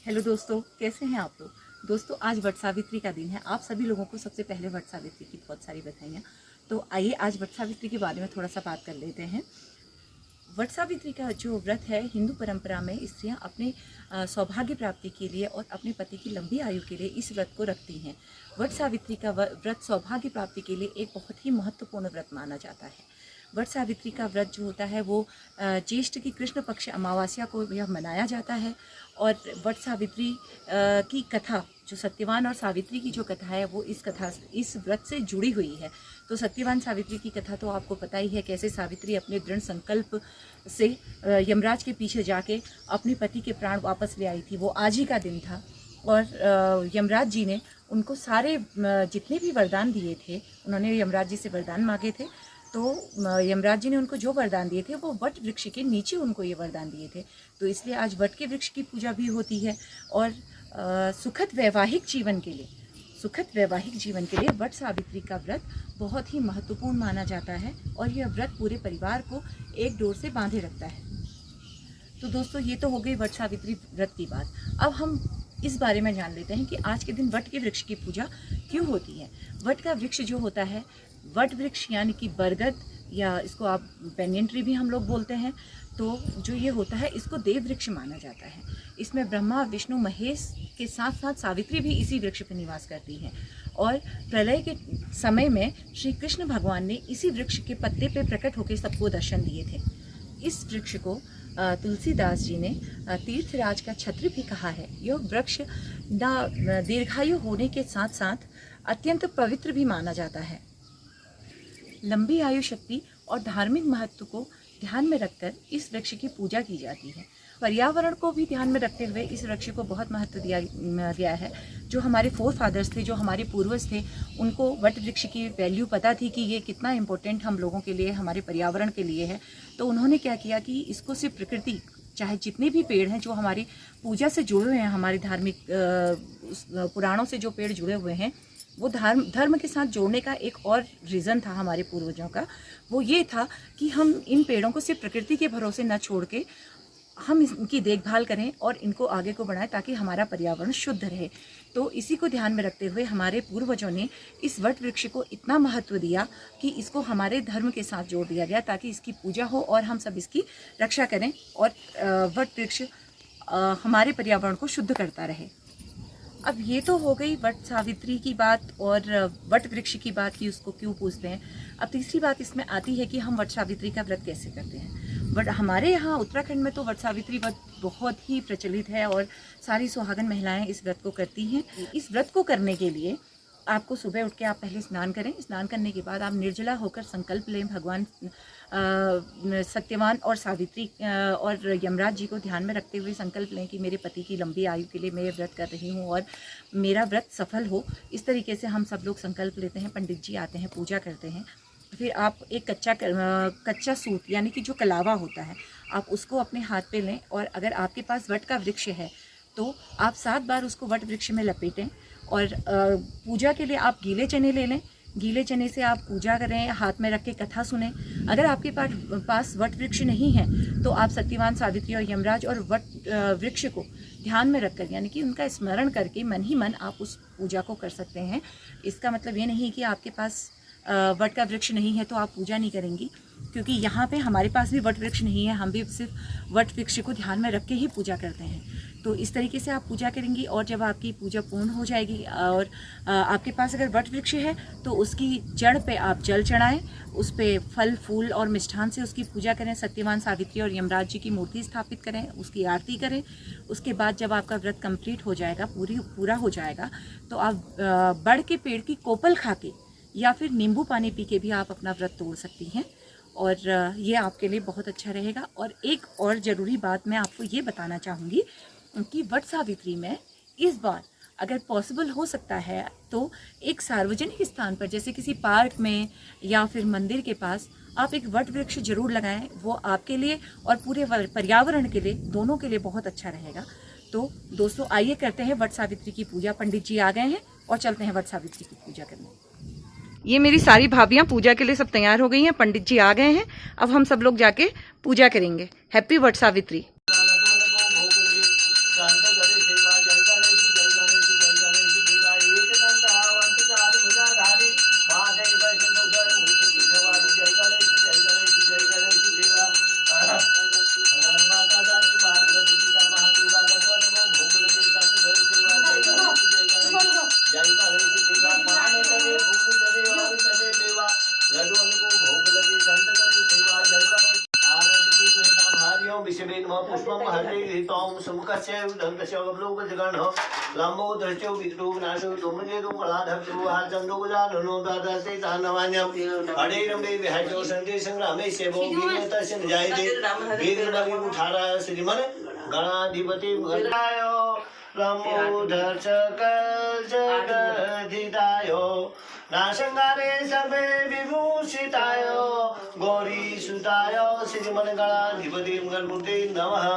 Hello दोस्तों, कैसे हैं आप लोग। दोस्तों, आज वट सावित्री का दिन है। आप सभी लोगों को सबसे पहले वट सावित्री की बहुत सारी बधाइयाँ। तो आइए आज वट सावित्री के बारे में थोड़ा सा बात कर लेते हैं। वट सावित्री का जो व्रत है, हिंदू परंपरा में स्त्रियां अपने सौभाग्य प्राप्ति के लिए और अपने पति की लंबी आयु के लिए इस व्रत को रखती हैं। वट सावित्री का व्रत सौभाग्य प्राप्ति के लिए एक बहुत ही महत्वपूर्ण व्रत माना जाता है। वट सावित्री का व्रत जो होता है वो ज्येष्ठ की कृष्ण पक्ष अमावस्या को यह मनाया जाता है। और वट सावित्री की कथा, जो सत्यवान और सावित्री की जो कथा है, वो इस व्रत से जुड़ी हुई है। तो सत्यवान सावित्री की कथा तो आपको पता ही है, कैसे सावित्री अपने दृढ़ संकल्प से यमराज के पीछे जाके अपने पति के प्राण वापस ले आई थी। वो आज ही का दिन था और यमराज जी ने उनको सारे जितने भी वरदान दिए थे, उन्होंने यमराज जी से वरदान मांगे थे। तो यमराज जी ने उनको जो वरदान दिए थे वो वट वृक्ष के नीचे उनको ये वरदान दिए थे। तो इसलिए आज वट के वृक्ष की पूजा भी होती है। और सुखद वैवाहिक जीवन के लिए वट सावित्री का व्रत बहुत ही महत्वपूर्ण माना जाता है और यह व्रत पूरे परिवार को एक डोर से बांधे रखता है। तो दोस्तों, ये तो हो गई वट सावित्री व्रत की बात। अब हम इस बारे में जान लेते हैं कि आज के दिन वट के वृक्ष की पूजा क्यों होती है। वट का वृक्ष जो होता है, वट वृक्ष यानी कि बरगद, या इसको आप बैंगन ट्री भी हम लोग बोलते हैं, तो जो ये होता है इसको देव वृक्ष माना जाता है। इसमें ब्रह्मा, विष्णु, महेश के साथ साथ सावित्री भी इसी वृक्ष पर निवास करती हैं। और प्रलय के समय में श्री कृष्ण भगवान ने इसी वृक्ष के पत्ते पे प्रकट होकर सबको दर्शन दिए थे। इस वृक्ष को तुलसीदास जी ने तीर्थराज का छत्र भी कहा है। यह वृक्ष दीर्घायु होने के साथ साथ अत्यंत पवित्र भी माना जाता है। लंबी आयु शक्ति और धार्मिक महत्व को ध्यान में रखकर इस वृक्ष की पूजा की जाती है। पर्यावरण को भी ध्यान में रखते हुए इस वृक्ष को बहुत महत्व दिया गया है। जो हमारे फोरफादर्स थे, जो हमारे पूर्वज थे, उनको वट वृक्ष की वैल्यू पता थी कि ये कितना इम्पोर्टेंट हम लोगों के लिए, हमारे पर्यावरण के लिए है। तो उन्होंने क्या किया कि इसको सिर्फ प्रकृति, चाहे जितने भी पेड़ हैं जो हमारी पूजा से जुड़े हुए हैं, हमारे धार्मिक पुराणों से जो पेड़ जुड़े हुए हैं, वो धर्म के साथ जोड़ने का एक और रीज़न था हमारे पूर्वजों का। वो ये था कि हम इन पेड़ों को सिर्फ प्रकृति के भरोसे न छोड़ के हम इनकी देखभाल करें और इनको आगे को बढ़ाएं ताकि हमारा पर्यावरण शुद्ध रहे। तो इसी को ध्यान में रखते हुए हमारे पूर्वजों ने इस वट वृक्ष को इतना महत्व दिया कि इसको हमारे धर्म के साथ जोड़ दिया गया ताकि इसकी पूजा हो और हम सब इसकी रक्षा करें और वट वृक्ष हमारे पर्यावरण को शुद्ध करता रहे। अब ये तो हो गई वट सावित्री की बात और वट वृक्ष की बात कि उसको क्यों पूजते हैं। अब तीसरी बात इसमें आती है कि हम वट सावित्री का व्रत कैसे करते हैं। बट हमारे यहाँ उत्तराखंड में तो वट सावित्री व्रत बहुत ही प्रचलित है और सारी सुहागन महिलाएं इस व्रत को करती हैं। इस व्रत को करने के लिए आपको सुबह उठ के आप पहले स्नान करें। स्नान करने के बाद आप निर्जला होकर संकल्प लें, भगवान सत्यवान और सावित्री और यमराज जी को ध्यान में रखते हुए संकल्प लें कि मेरे पति की लंबी आयु के लिए मैं ये व्रत कर रही हूँ और मेरा व्रत सफल हो। इस तरीके से हम सब लोग संकल्प लेते हैं। पंडित जी आते हैं, पूजा करते हैं। फिर आप एक कच्चा सूत यानी कि जो कलावा होता है, आप उसको अपने हाथ पे लें और अगर आपके पास वट का वृक्ष है तो आप 7 बार उसको वट वृक्ष में लपेटें। और पूजा के लिए आप गीले चने ले लें। गीले चने से आप पूजा करें, हाथ में रख के कथा सुने। अगर आपके पास वट वृक्ष नहीं है तो आप सत्यवान, सावित्री और यमराज और वट वृक्ष को ध्यान में रखकर, यानी कि उनका स्मरण करके मन ही मन आप उस पूजा को कर सकते हैं। इसका मतलब ये नहीं कि आपके पास वट का वृक्ष नहीं है तो आप पूजा नहीं करेंगी, क्योंकि यहाँ पे हमारे पास भी वट वृक्ष नहीं है। हम भी सिर्फ वट वृक्ष को ध्यान में रख के ही पूजा करते हैं। तो इस तरीके से आप पूजा करेंगी और जब आपकी पूजा पूर्ण हो जाएगी और आपके पास अगर वट वृक्ष है तो उसकी जड़ पे आप जल चढ़ाएं, उस पर फल फूल और मिष्ठान से उसकी पूजा करें। सत्यवान, सावित्री और यमराज जी की मूर्ति स्थापित करें, उसकी आरती करें। उसके बाद जब आपका व्रत कंप्लीट हो जाएगा, पूरा हो जाएगा, तो आप बड़ के पेड़ की कोपल खा के या फिर नींबू पानी पी के भी आप अपना व्रत तोड़ सकती हैं और ये आपके लिए बहुत अच्छा रहेगा। और एक और ज़रूरी बात मैं आपको ये बताना चाहूँगी कि वट सावित्री में इस बार अगर पॉसिबल हो सकता है तो एक सार्वजनिक स्थान पर, जैसे किसी पार्क में या फिर मंदिर के पास, आप एक वट वृक्ष जरूर लगाएं। वो आपके लिए और पूरे पर्यावरण के लिए, दोनों के लिए बहुत अच्छा रहेगा। तो दोस्तों, आइए करते हैं वट सावित्री की पूजा। पंडित जी आ गए हैं और चलते हैं वट सावित्री की पूजा करने। ये मेरी सारी भाभियां पूजा के लिए सब तैयार हो गई हैं। पंडित जी आ गए हैं, अब हम सब लोग जाके पूजा करेंगे। हैप्पी वट सावित्री। हरे रंबे विहाजो संजय संग्रामे सेवो वीरता सन जायते वीर नवी उठारा श्रीमन गणाधिपति गणायो लंबोदर सकल जगदिदायो नाशंगारे सर्वे विभूषितायो गौरी सुतायो श्रीमन गणाधिपति मंगलमूर्ते नमः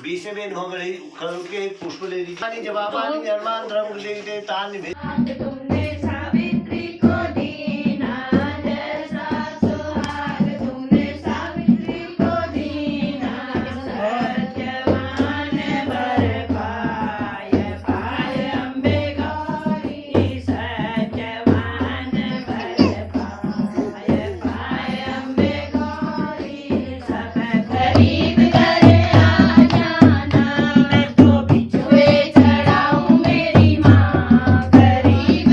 विषवे नमः गणे खलके पुष्प ले दी जवाबानि निर्माण धर्म ले तानि तुमने सावित्री को दीना जैसा सुहाग तुमने सावित्री को दीना सत्यवान बर पाय अम्बे गौरी सत्यवान बर पाय अम्बे गौरी सब खरीद करे आ जाना मैं तो बिछुए चढ़ाऊं मेरी माँ खरीद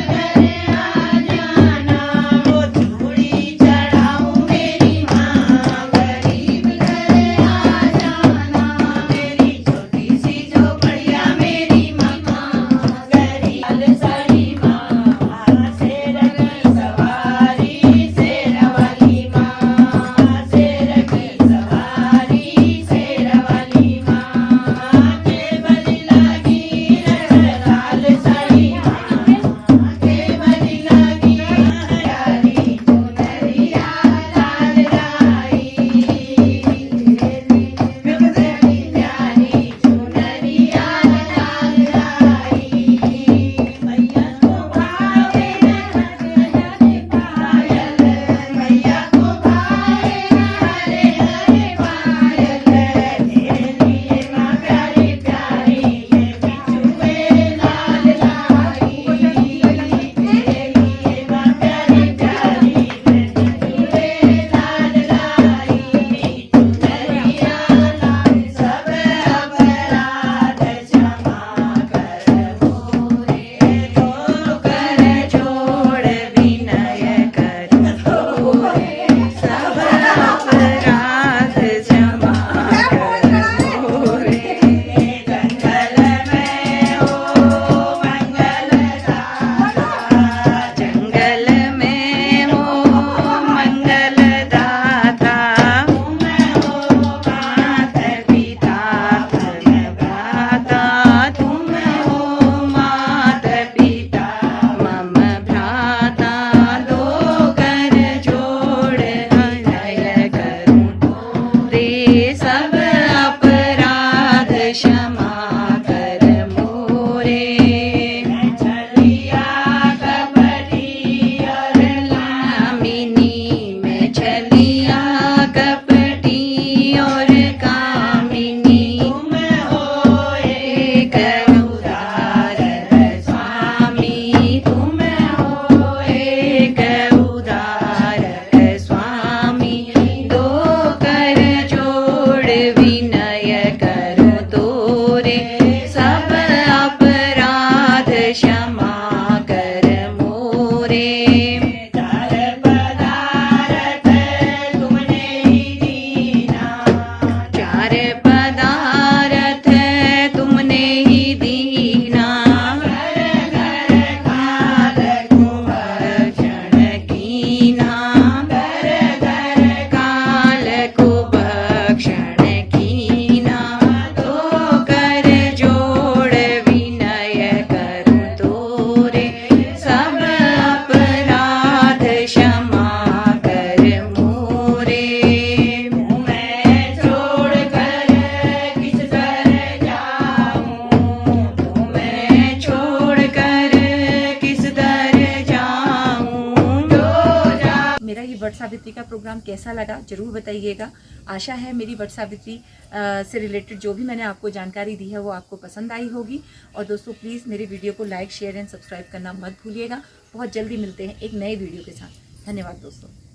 सावित्री का प्रोग्राम कैसा लगा ज़रूर बताइएगा। आशा है मेरी वट सावित्री से रिलेटेड जो भी मैंने आपको जानकारी दी है वो आपको पसंद आई होगी। और दोस्तों प्लीज़ मेरे वीडियो को लाइक शेयर एंड सब्सक्राइब करना मत भूलिएगा। बहुत जल्दी मिलते हैं एक नए वीडियो के साथ। धन्यवाद दोस्तों।